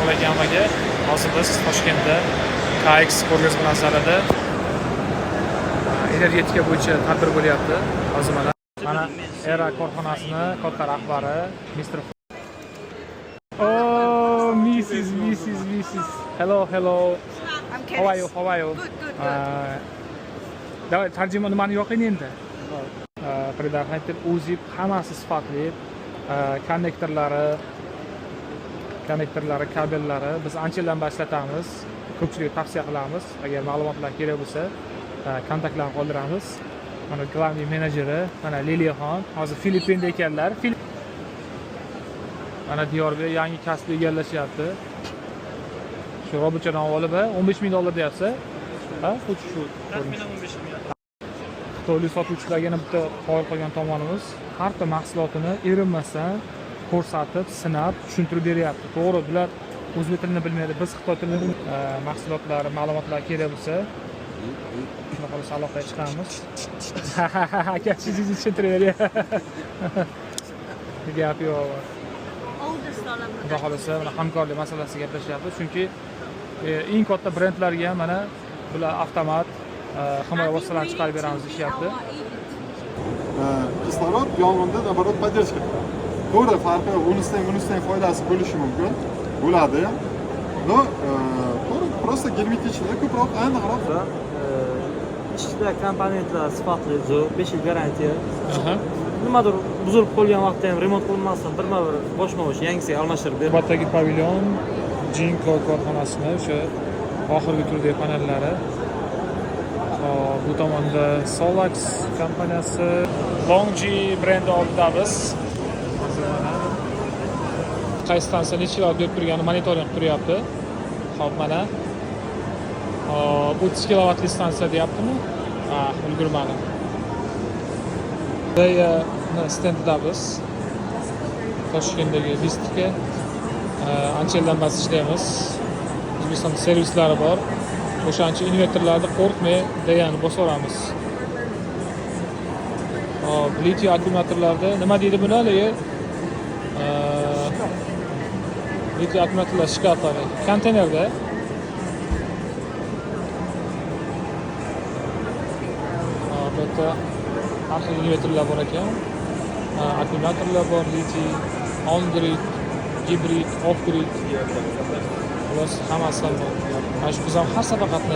alaykum hammaga. Hozir biz Toshkentda KX ko'rgazma nazarida energetika bo'yicha tadbir bo'lyapti. Hozir mana Era korxonasini katta rahbari Mr. Oh, Mrs. Hello. I'm Keris. How are you? Good. Давай tarjima nimani yoqing endi. Предохранитель, uzib hammasi sifatli. Konnektorlari, kabellari biz anchadan boshlatamiz. Ko'pchilikga tavsiya qilamiz. Agar ma'lumotlar kerak bo'lsa, kontaktlarni qoldiramiz. Mana glавный menejeri, mana Liliyaxon, hozir Filippinda ekanlar. Mana Diyorbek yangi kasb egallashyapti. Shu robotchadan olib, $15,000 deyapti. Ha, shu. Taxminan 15,000. Xitoylik sotuvchilarga yana bitta qo'yib qo'ygan tomonimiz har bir mahsulotini erinmasdan ko'rsatib, sinab, tushuntirib beryapti. To'g'ri, bular o'zbek tilini bilmaydi. Biz xitoy tilini mahsulotlari, ma'lumotlar kerak bo'lsa, shuna qilib aloqaga chiqamiz. Aka, sizni tushuntirib gap yo'q. Xudo xolasa, mana hamkorlik masalasida gaplashyapti. Chunki eng katta brendlarga mana bular avtomat himoya vositalarini chiqarib beramiz deyapti. Kislorod yong'inda naborot поддержка. To'g'ri, farqi bunisidan foydasi bo'lishi mumkin. Bo'ladi ham. No, to'g'ri, просто герметичный, ko'proq aniqroq. Ichida komponentlar sifatli, zo'r, 5 yil garantiya. Nimadir buzilib qolgan vaqtda ham remont qilinmasdan birma-bir boshma-bosh yangisiga almashtirib beradi. Navbatdagi pavilyon Jinko korxonasini o'sha oxirgi turdagi panellari. Bu tomonda Solax kompaniyasi, Longji brendi oldidamiz. Qaysi stansiya necha kilo berib turgani monitoring qilyapti. Xo'p, mana 30 kilovatli stansiya deyaptimi? Ulgurmani. Stendidamiz. Toshkentdagi Vistika. Anchadan bas ishlaymiz. O'zbekistonda servislari bor. O'shancha invertorlarni qo'rqmay degani bosaveramiz. Litiy akkumulyatorlarda nima deydi bularga? Litiy akkumulyatorlar shkaflari konteynerda. Bu yerda har xil invertorlar bor ekan. Akkumulyatorlar bor, litiy, on-grid, gibrid, off-grid. Bular hammasi bor. Mana shu biz ham har safar